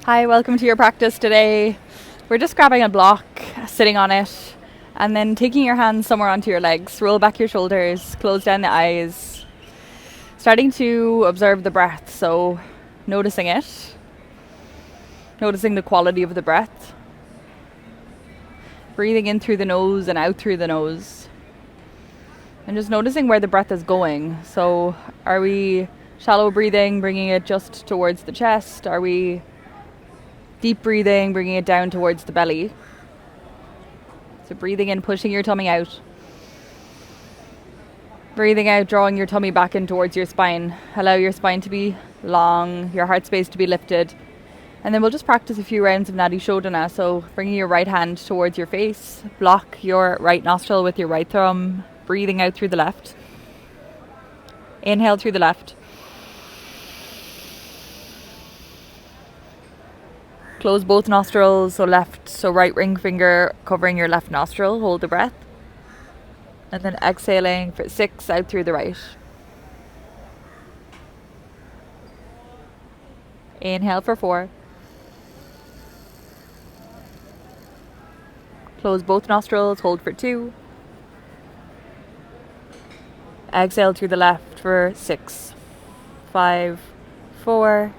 Hi, welcome to your practice today. We're just grabbing a block, sitting on it, and then taking your hands somewhere onto your legs. Roll back your shoulders, close down the eyes. Starting to observe the breath, so noticing it, noticing the quality of the breath. Breathing in through the nose and out through the nose. And just noticing where the breath is going. So are we shallow breathing, bringing it just towards the chest? Are we deep breathing, bringing it down towards the belly? So breathing in, pushing your tummy out. Breathing out, drawing your tummy back in towards your spine. Allow your spine to be long, your heart space to be lifted. And then we'll just practice a few rounds of nadi shodhana. So bringing your right hand towards your face. Block your right nostril with your right thumb. Breathing out through the left. Inhale through the left. Close both nostrils, so right ring finger covering your left nostril. Hold the breath. And then exhaling for 6 out through the right. Inhale for 4. Close both nostrils, hold for 2. Exhale through the left for 6, 5, 4,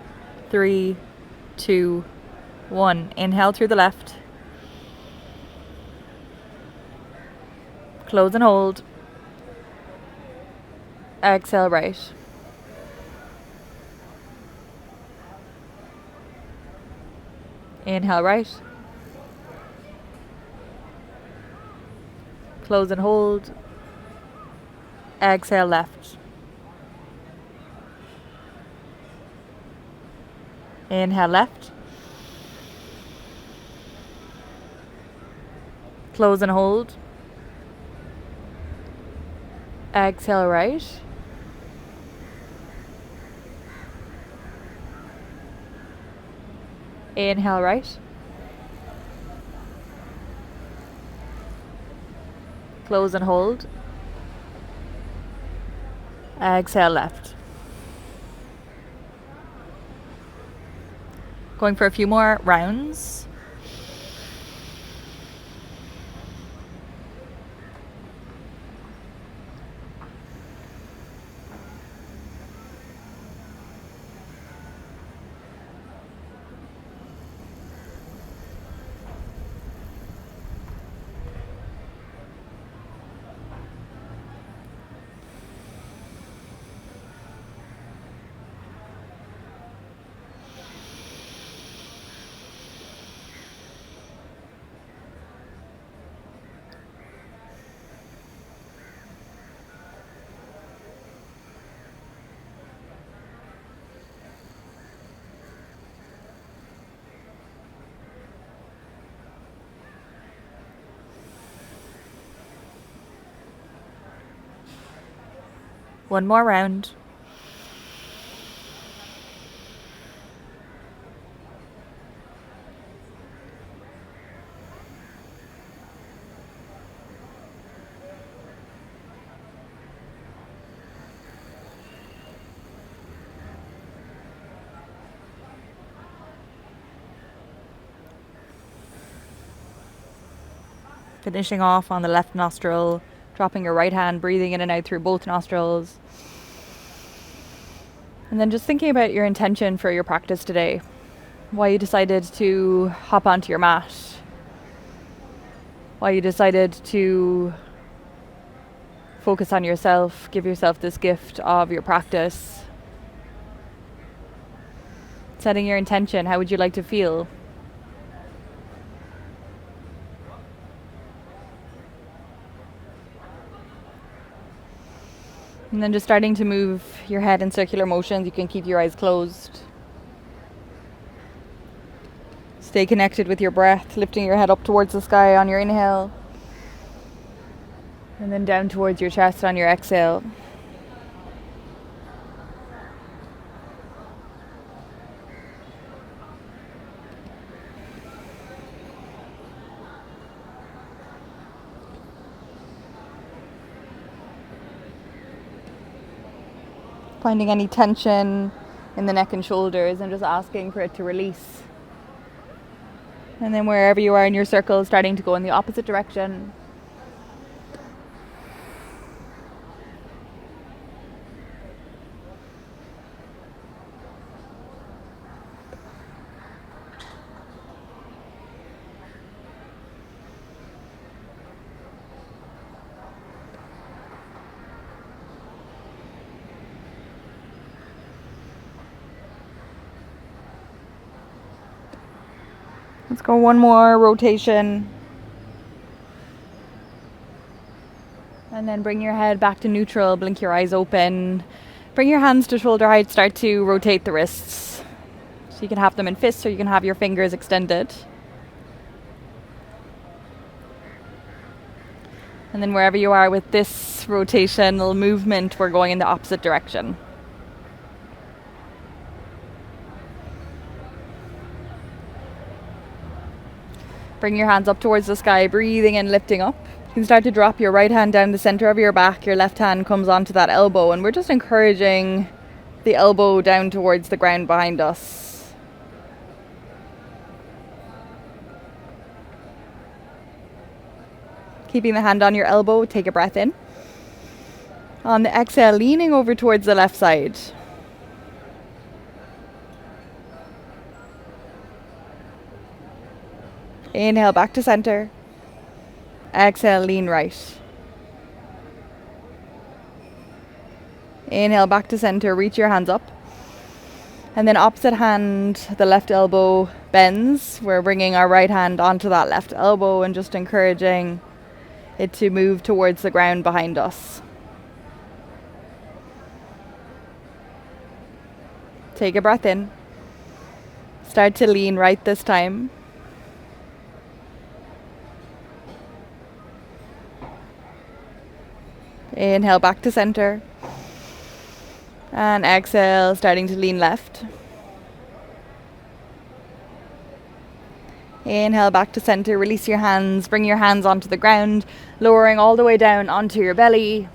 3, 2, 1. Inhale through the left. Close and hold. Exhale right. Inhale right. Close and hold. Exhale left. Inhale left. Close and hold. Exhale right. Inhale right. Close and hold. Exhale left. Going for a few more rounds. One more round. Finishing off on the left nostril, dropping your right hand, breathing in and out through both nostrils. And then just thinking about your intention for your practice today. Why you decided to hop onto your mat. Why you decided to focus on yourself, give yourself this gift of your practice. Setting your intention, how would you like to feel? And then just starting to move your head in circular motions. You can keep your eyes closed. Stay connected with your breath, lifting your head up towards the sky on your inhale. And then down towards your chest on your exhale. Finding any tension in the neck and shoulders and just asking for it to release. And then wherever you are in your circle, starting to go in the opposite direction. Let's go one more rotation. And then bring your head back to neutral, blink your eyes open. Bring your hands to shoulder height, start to rotate the wrists. So you can have them in fists or you can have your fingers extended. And then wherever you are with this rotational movement, we're going in the opposite direction. Bring your hands up towards the sky, breathing and lifting up. You can start to drop your right hand down the center of your back. Your left hand comes onto that elbow, and we're just encouraging the elbow down towards the ground behind us. Keeping the hand on your elbow, take a breath in. On the exhale, leaning over towards the left side. Inhale back to center. Exhale, lean right. Inhale back to center, reach your hands up. And then opposite hand, the left elbow bends. We're bringing our right hand onto that left elbow and just encouraging it to move towards the ground behind us. Take a breath in. Start to lean right this time. Inhale back to center. And exhale, starting to lean left. Inhale back to center, release your hands, bring your hands onto the ground, lowering all the way down onto your belly.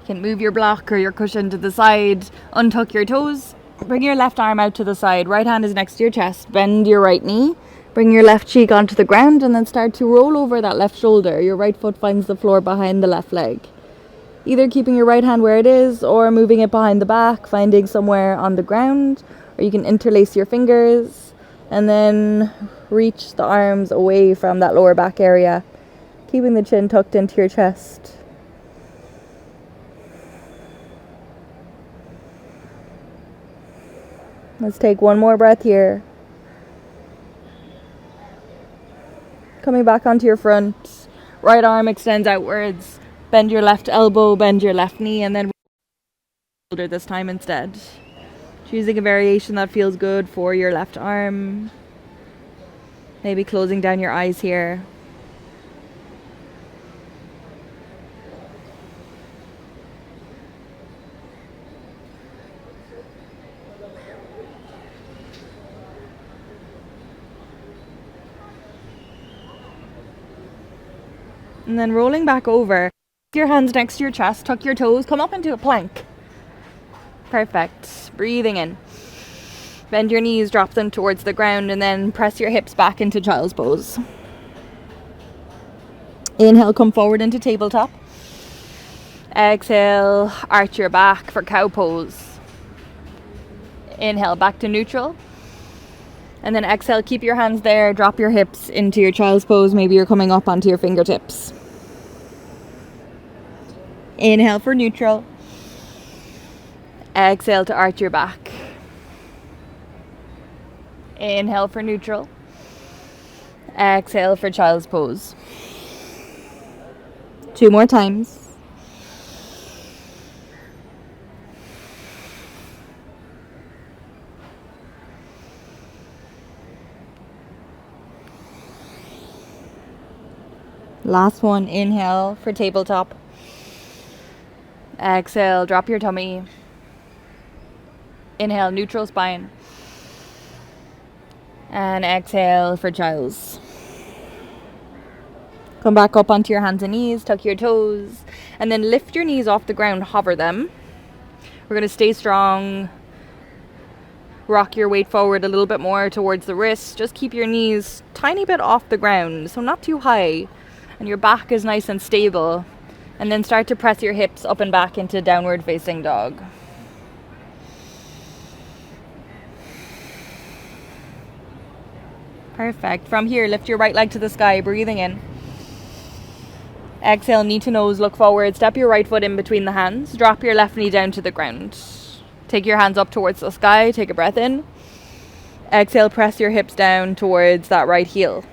You can move your block or your cushion to the side, untuck your toes, bring your left arm out to the side, right hand is next to your chest, bend your right knee, bring your left cheek onto the ground and then start to roll over that left shoulder. Your right foot finds the floor behind the left leg. Either keeping your right hand where it is or moving it behind the back, finding somewhere on the ground, or you can interlace your fingers and then reach the arms away from that lower back area, keeping the chin tucked into your chest. Let's take one more breath here. Coming back onto your front, right arm extends outwards, bend your left elbow, bend your left knee, and then shoulder this time instead. Choosing a variation that feels good for your left arm. Maybe closing down your eyes here. And then rolling back over, your hands next to your chest, tuck your toes, come up into a plank. Perfect. Breathing in. Bend your knees, drop them towards the ground, and then press your hips back into child's pose. Inhale, come forward into tabletop. Exhale, arch your back for cow pose. Inhale, back to neutral. And then exhale, keep your hands there, drop your hips into your child's pose. Maybe you're coming up onto your fingertips. Inhale for neutral. Exhale to arch your back. Inhale for neutral. Exhale for child's pose. 2 more times. Last one, inhale for tabletop. Exhale, drop your tummy. Inhale, neutral spine. And exhale for child's. Come back up onto your hands and knees, tuck your toes, and then lift your knees off the ground, hover them. We're going to stay strong. Rock your weight forward a little bit more towards the wrists. Just keep your knees tiny bit off the ground, so not too high, and your back is nice and stable. And then start to press your hips up and back into downward facing dog. Perfect. From here, lift your right leg to the sky, breathing in. Exhale, knee to nose, look forward. Step your right foot in between the hands. Drop your left knee down to the ground. Take your hands up towards the sky. Take a breath in. Exhale, press your hips down towards that right heel.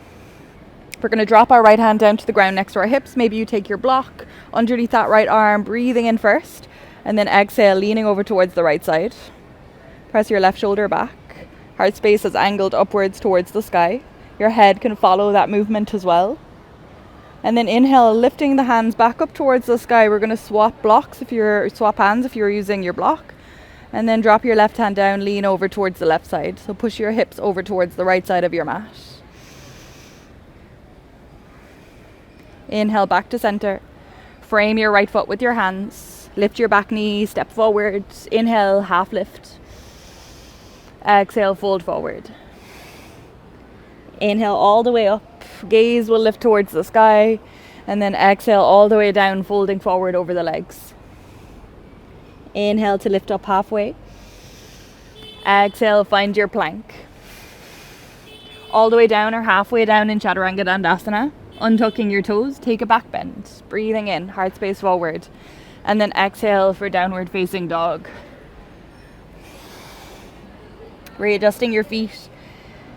We're going to drop our right hand down to the ground next to our hips. Maybe you take your block underneath that right arm, breathing in first. And then exhale, leaning over towards the right side. Press your left shoulder back. Heart space is angled upwards towards the sky. Your head can follow that movement as well. And then inhale, lifting the hands back up towards the sky. We're going to swap hands if you're using your block. And then drop your left hand down, lean over towards the left side. So push your hips over towards the right side of your mat. Inhale, back to center. Frame your right foot with your hands. Lift your back knee, step forward. Inhale, half lift. Exhale, fold forward. Inhale all the way up. Gaze will lift towards the sky. And then exhale all the way down, folding forward over the legs. Inhale to lift up halfway. Exhale, find your plank. All the way down or halfway down in Chaturanga Dandasana. Untucking your toes, take a back bend. Breathing in, heart space forward. And then exhale for downward facing dog. Readjusting your feet.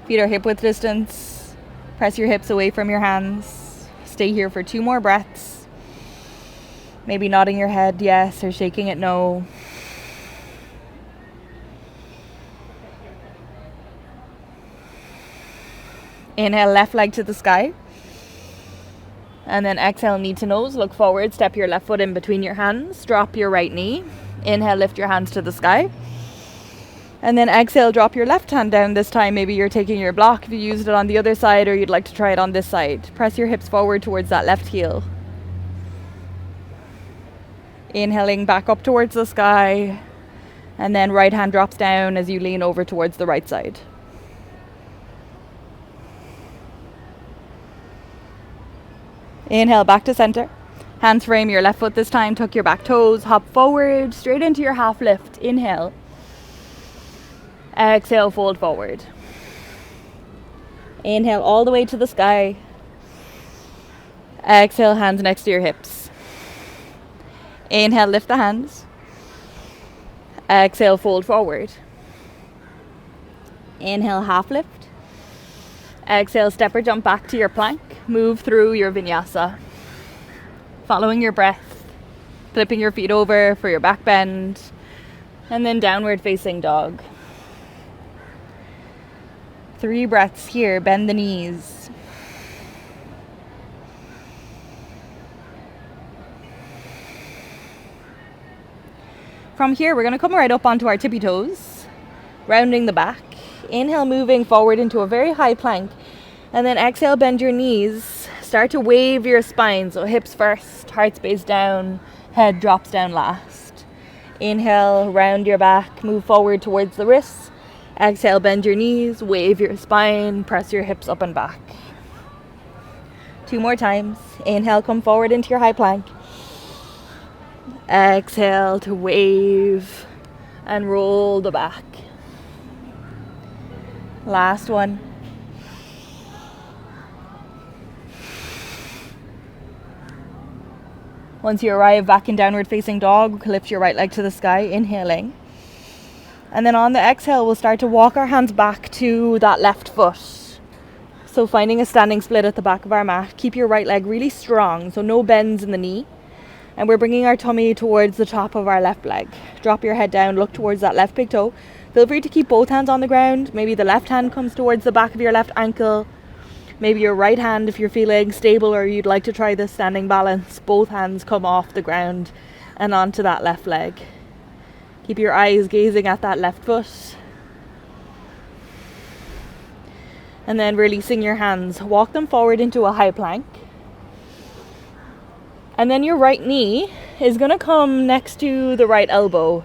Feet are hip width distance. Press your hips away from your hands. Stay here for 2 more breaths. Maybe nodding your head yes or shaking it no. Inhale, left leg to the sky. And then exhale, knee to nose, look forward, step your left foot in between your hands, drop your right knee. Inhale, lift your hands to the sky. And then exhale, drop your left hand down this time. Maybe you're taking your block if you used it on the other side, or you'd like to try it on this side. Press your hips forward towards that left heel. Inhaling back up towards the sky. And then right hand drops down as you lean over towards the right side. Inhale, back to center. Hands frame your left foot this time. Tuck your back toes. Hop forward, straight into your half lift. Inhale. Exhale, fold forward. Inhale all the way to the sky. Exhale, hands next to your hips. Inhale, lift the hands. Exhale, fold forward. Inhale, half lift. Exhale, step or jump back to your plank. Move through your vinyasa. Following your breath. Flipping your feet over for your back bend. And then downward facing dog. 3 breaths here. Bend the knees. From here, we're going to come right up onto our tippy toes. Rounding the back. Inhale, moving forward into a very high plank. And then exhale, bend your knees. Start to wave your spine. So hips first, heart space down, head drops down last. Inhale, round your back, move forward towards the wrists. Exhale, bend your knees, wave your spine, press your hips up and back. 2 more times. Inhale, come forward into your high plank. Exhale to wave and roll the back. Last one. Once you arrive back in downward facing dog, lift your right leg to the sky, inhaling. And then on the exhale, we'll start to walk our hands back to that left foot. So finding a standing split at the back of our mat. Keep your right leg really strong, so no bends in the knee. And we're bringing our tummy towards the top of our left leg. Drop your head down, look towards that left big toe. Feel free to keep both hands on the ground. Maybe the left hand comes towards the back of your left ankle. Maybe your right hand, if you're feeling stable or you'd like to try this standing balance, both hands come off the ground and onto that left leg. Keep your eyes gazing at that left foot. And then releasing your hands, walk them forward into a high plank. And then your right knee is going to come next to the right elbow.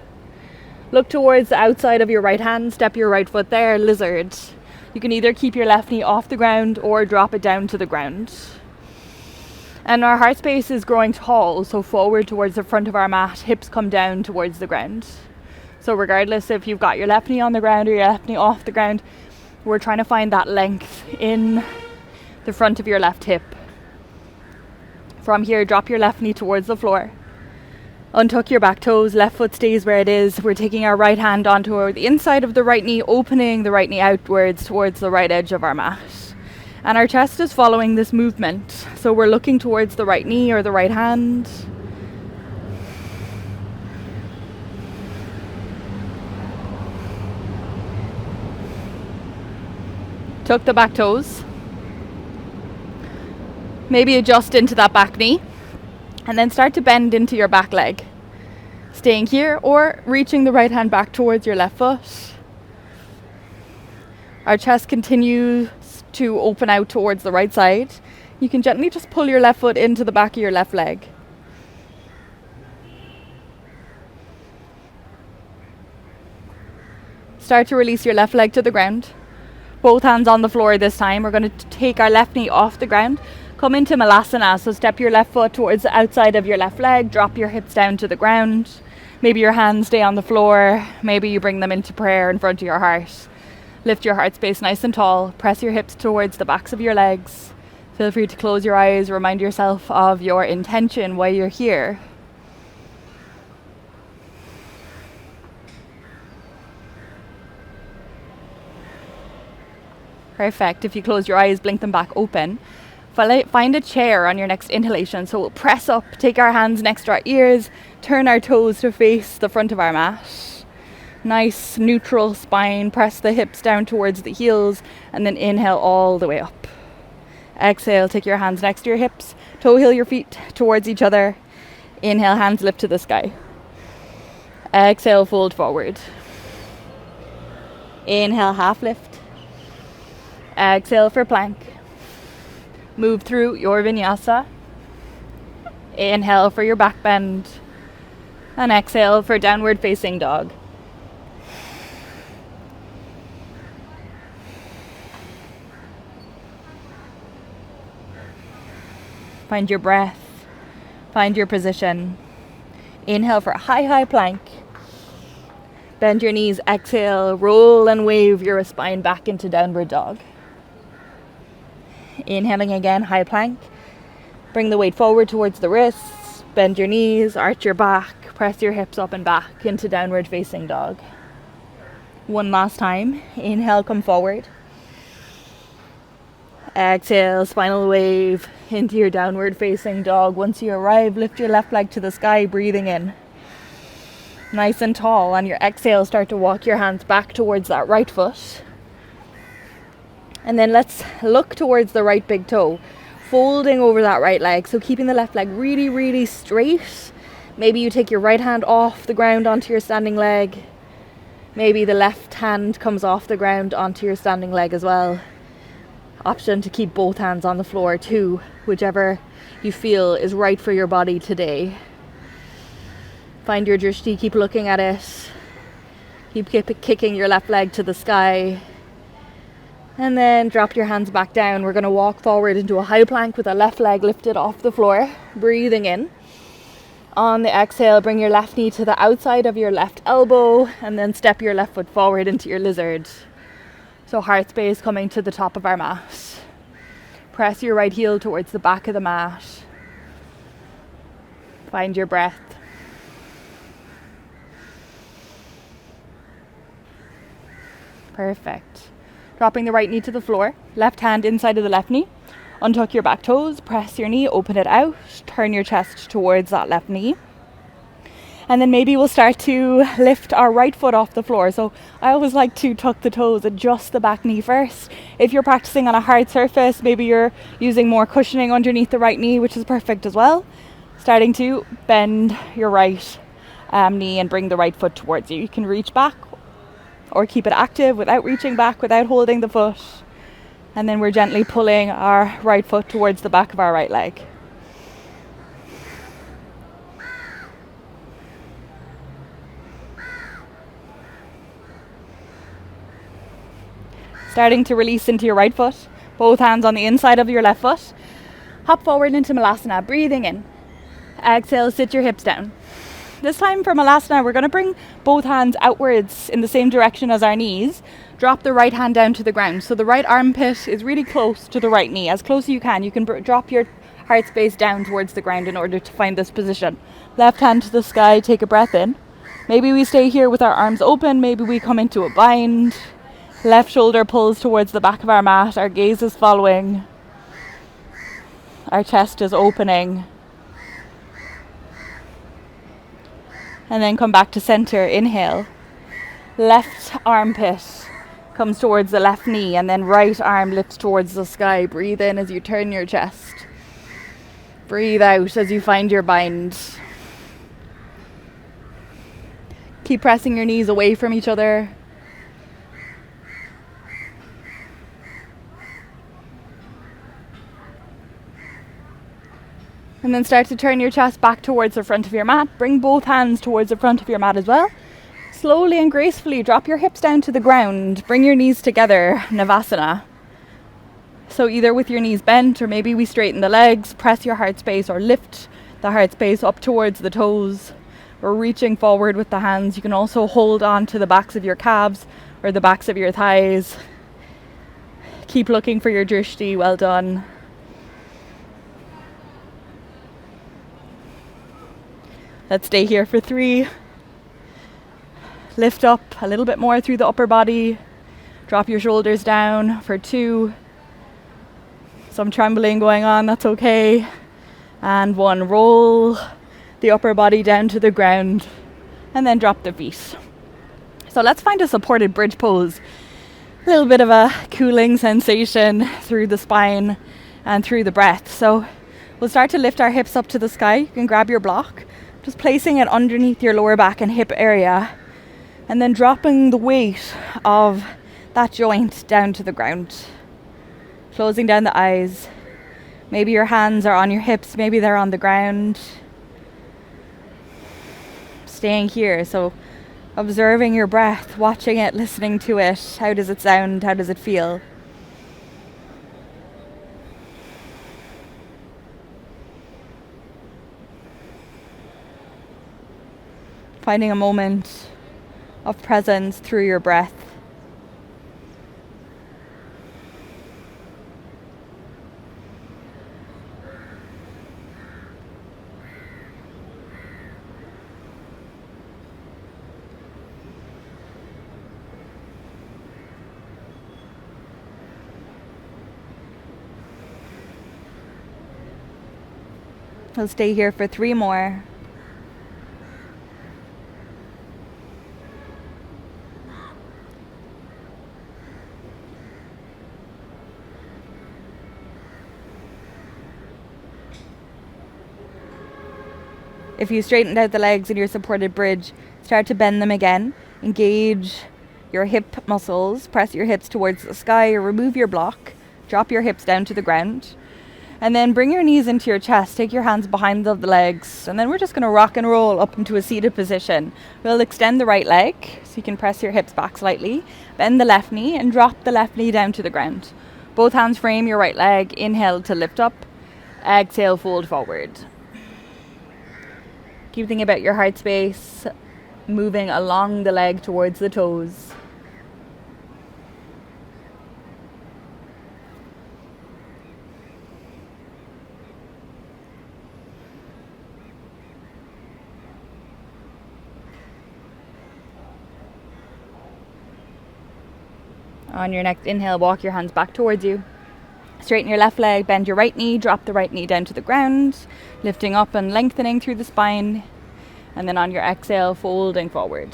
Look towards the outside of your right hand, step your right foot there, lizard. You can either keep your left knee off the ground or drop it down to the ground. And our heart space is growing tall, so forward towards the front of our mat, hips come down towards the ground. So regardless if you've got your left knee on the ground or your left knee off the ground, we're trying to find that length in the front of your left hip. From here, drop your left knee towards the floor. Untuck your back toes, left foot stays where it is. We're taking our right hand onto the inside of the right knee, opening the right knee outwards towards the right edge of our mat. And our chest is following this movement. So we're looking towards the right knee or the right hand. Tuck the back toes. Maybe adjust into that back knee. And then start to bend into your back leg. Staying here or reaching the right hand back towards your left foot. Our chest continues to open out towards the right side. You can gently just pull your left foot into the back of your left leg. Start to release your left leg to the ground. Both hands on the floor this time. We're going to take our left knee off the ground. Come into Malasana, so step your left foot towards the outside of your left leg, drop your hips down to the ground. Maybe your hands stay on the floor, maybe you bring them into prayer in front of your heart. Lift your heart space nice and tall, press your hips towards the backs of your legs. Feel free to close your eyes, remind yourself of your intention, why you're here. Perfect. If you close your eyes, blink them back open. Find a chair on your next inhalation. So we'll press up, take our hands next to our ears, turn our toes to face the front of our mat. Nice neutral spine, press the hips down towards the heels, and then inhale all the way up. Exhale, take your hands next to your hips, toe heel your feet towards each other. Inhale, hands lift to the sky. Exhale, fold forward. Inhale, half lift. Exhale for plank. Move through your vinyasa. Inhale for your back bend. And exhale for downward facing dog. Find your breath. Find your position. Inhale for a high plank. Bend your knees. Exhale, roll and wave your spine back into downward dog. Inhaling again, high plank. Bring the weight forward towards the wrists. Bend your knees, arch your back, press your hips up and back into downward facing dog. One last time. Inhale, come forward. Exhale, spinal wave into your downward facing dog. Once you arrive, lift your left leg to the sky, breathing in. Nice and tall. On your exhale, start to walk your hands back towards that right foot. And then let's look towards the right big toe, folding over that right leg. So keeping the left leg really straight. Maybe you take your right hand off the ground onto your standing leg. Maybe the left hand comes off the ground onto your standing leg as well. Option to keep both hands on the floor too, whichever you feel is right for your body today. Find your drishti, keep looking at it. Keep kicking your left leg to the sky. And then drop your hands back down. We're going to walk forward into a high plank with the left leg lifted off the floor. Breathing in. On the exhale, bring your left knee to the outside of your left elbow and then step your left foot forward into your lizard. So heart space coming to the top of our mat. Press your right heel towards the back of the mat. Find your breath. Perfect. Dropping the right knee to the floor, left hand inside of the left knee. Untuck your back toes, press your knee, open it out, turn your chest towards that left knee. And then maybe we'll start to lift our right foot off the floor. So I always like to tuck the toes, adjust the back knee first. If you're practicing on a hard surface, maybe you're using more cushioning underneath the right knee, which is perfect as well. Starting to bend your right knee and bring the right foot towards you. You can reach back or keep it active without reaching back, without holding the foot. And then we're gently pulling our right foot towards the back of our right leg. Starting to release into your right foot, both hands on the inside of your left foot. Hop forward into Malasana, breathing in. Exhale, sit your hips down. This time for Malasana, we're going to bring both hands outwards in the same direction as our knees. Drop the right hand down to the ground. So the right armpit is really close to the right knee. As close as you can. You can drop your heart space down towards the ground in order to find this position. Left hand to the sky, take a breath in. Maybe we stay here with our arms open. Maybe we come into a bind. Left shoulder pulls towards the back of our mat. Our gaze is following. Our chest is opening. And then come back to center. Inhale. Left armpit comes towards the left knee, and then right arm lifts towards the sky. Breathe in as you turn your chest. Breathe out as you find your bind. Keep pressing your knees away from each other. And then start to turn your chest back towards the front of your mat. Bring both hands towards the front of your mat as well. Slowly and gracefully drop your hips down to the ground. Bring your knees together, Navasana. So either with your knees bent, or maybe we straighten the legs, press your heart space, or lift the heart space up towards the toes. Or reaching forward with the hands. You can also hold on to the backs of your calves or the backs of your thighs. Keep looking for your drishti. Well done. Let's stay here for 3. Lift up a little bit more through the upper body. Drop your shoulders down for 2. Some trembling going on, that's okay. And 1, roll the upper body down to the ground. And then drop the feet. So let's find a supported bridge pose. A little bit of a cooling sensation through the spine and through the breath. So we'll start to lift our hips up to the sky. You can grab your block. Just placing it underneath your lower back and hip area. And then dropping the weight of that joint down to the ground. Closing down the eyes. Maybe your hands are on your hips, maybe they're on the ground. Staying here, so observing your breath, watching it, listening to it. How does it sound? How does it feel? Finding a moment of presence through your breath. We'll stay here for 3 more. If you straightened out the legs in your supported bridge, start to bend them again. Engage your hip muscles. Press your hips towards the sky or remove your block. Drop your hips down to the ground. And then bring your knees into your chest. Take your hands behind the legs. And then we're just going to rock and roll up into a seated position. We'll extend the right leg so you can press your hips back slightly. Bend the left knee and drop the left knee down to the ground. Both hands frame your right leg. Inhale to lift up. Exhale, fold forward. Keep thinking about your heart space, moving along the leg towards the toes. On your next inhale, walk your hands back towards you. Straighten your left leg, bend your right knee, drop the right knee down to the ground, lifting up and lengthening through the spine. And then on your exhale, folding forward.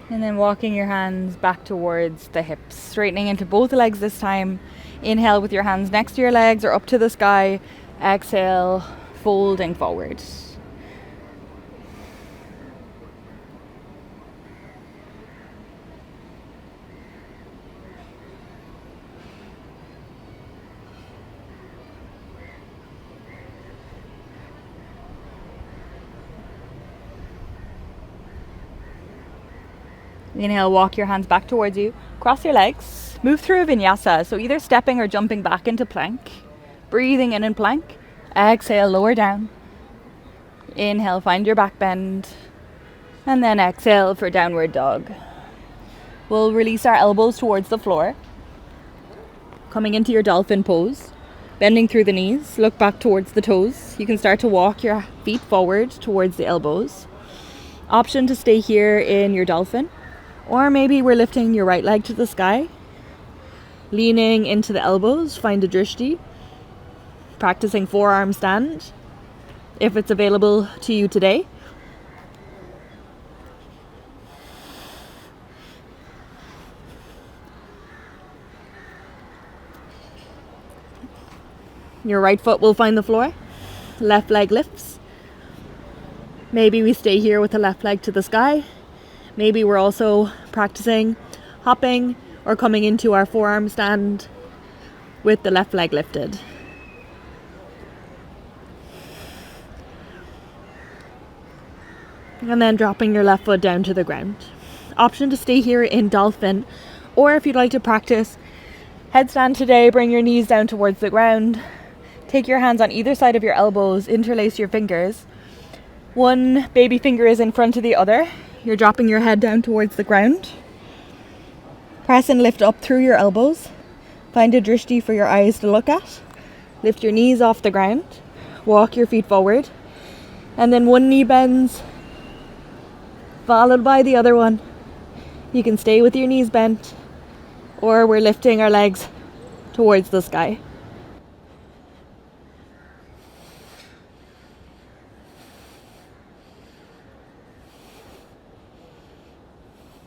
And then walking your hands back towards the hips, straightening into both legs this time. Inhale with your hands next to your legs or up to the sky. Exhale, folding forward. Inhale, walk your hands back towards you. Cross your legs. Move through a vinyasa. So either stepping or jumping back into plank. Breathing in plank. Exhale, lower down. Inhale, find your back bend. And then exhale for downward dog. We'll release our elbows towards the floor. Coming into your dolphin pose. Bending through the knees. Look back towards the toes. You can start to walk your feet forward towards the elbows. Option to stay here in your dolphin. Or maybe we're lifting your right leg to the sky, leaning into the elbows, find a drishti, practicing forearm stand if it's available to you today. Your right foot will find the floor, left leg lifts. Maybe we stay here with the left leg to the sky. Maybe we're also practicing hopping or coming into our forearm stand with the left leg lifted. And then dropping your left foot down to the ground. Option to stay here in dolphin, or if you'd like to practice headstand today, bring your knees down towards the ground. Take your hands on either side of your elbows, interlace your fingers. One baby finger is in front of the other. You're dropping your head down towards the ground. Press and lift up through your elbows. Find a drishti for your eyes to look at. Lift your knees off the ground. Walk your feet forward. And then one knee bends, followed by the other one. You can stay with your knees bent, or we're lifting our legs towards the sky.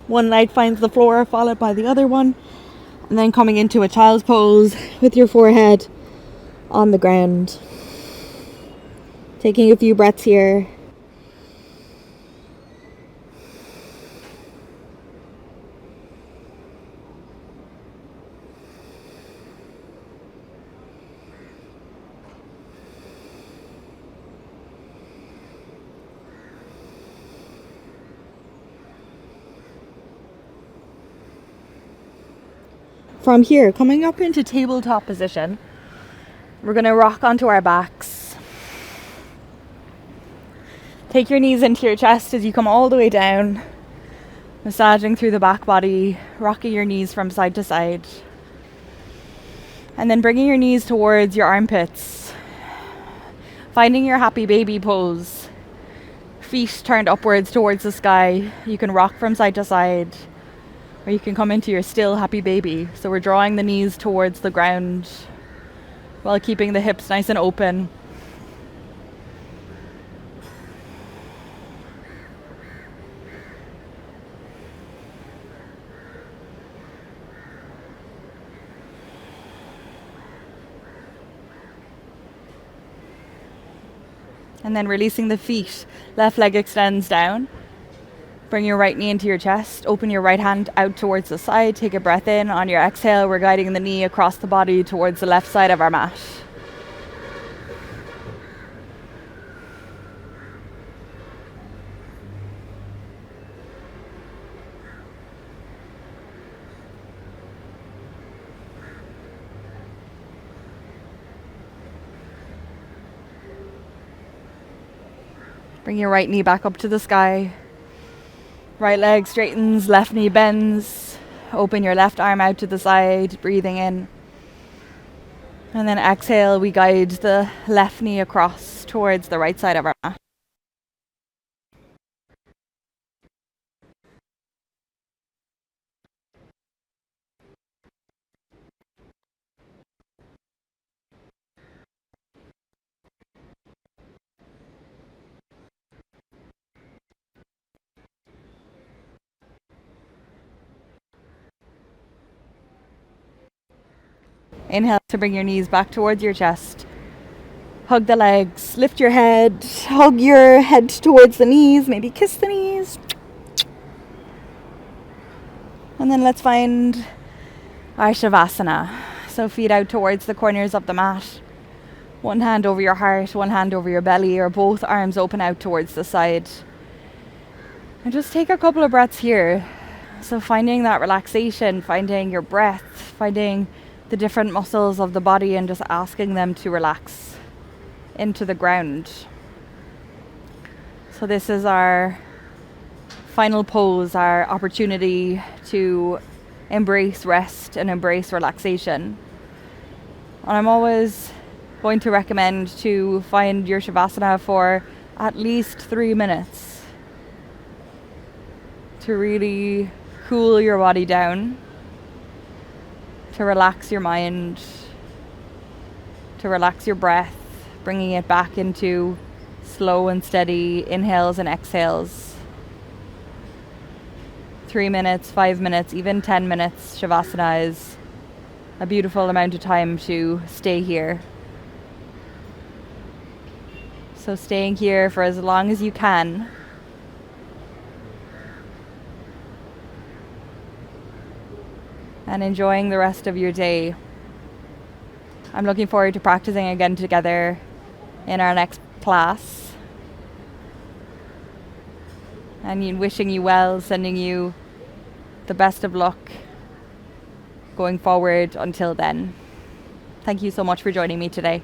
One leg finds the floor, followed by the other one. And then coming into a child's pose with your forehead on the ground. Taking a few breaths here. From here, coming up into tabletop position, we're going to rock onto our backs. Take your knees into your chest as you come all the way down, massaging through the back body, rocking your knees from side to side. And then bringing your knees towards your armpits, finding your happy baby pose. Feet turned upwards towards the sky. You can rock from side to side, or you can come into your still happy baby. So we're drawing the knees towards the ground while keeping the hips nice and open. And then releasing the feet. Left leg extends down. Bring your right knee into your chest. Open your right hand out towards the side. Take a breath in. On your exhale, we're guiding the knee across the body towards the left side of our mat. Bring your right knee back up to the sky. Right leg straightens, left knee bends. Open your left arm out to the side, breathing in. And then exhale, we guide the left knee across towards the right side of our mat. Inhale to bring your knees back towards your chest. Hug the legs, lift your head, hug your head towards the knees, maybe kiss the knees. And then let's find our Shavasana. So feet out towards the corners of the mat. One hand over your heart, one hand over your belly, or both arms open out towards the side. And just take a couple of breaths here. So finding that relaxation, finding your breath, finding the different muscles of the body and just asking them to relax into the ground. So this is our final pose, our opportunity to embrace rest and embrace relaxation. And I'm always going to recommend to find your Shavasana for at least 3 minutes to really cool your body down, to relax your mind, to relax your breath, bringing it back into slow and steady inhales and exhales. 3 minutes, 5 minutes, even 10 minutes, Shavasana is a beautiful amount of time to stay here. So staying here for as long as you can. And enjoying the rest of your day. I'm looking forward to practicing again together in our next class. And wishing you well, sending you the best of luck going forward until then. Thank you so much for joining me today.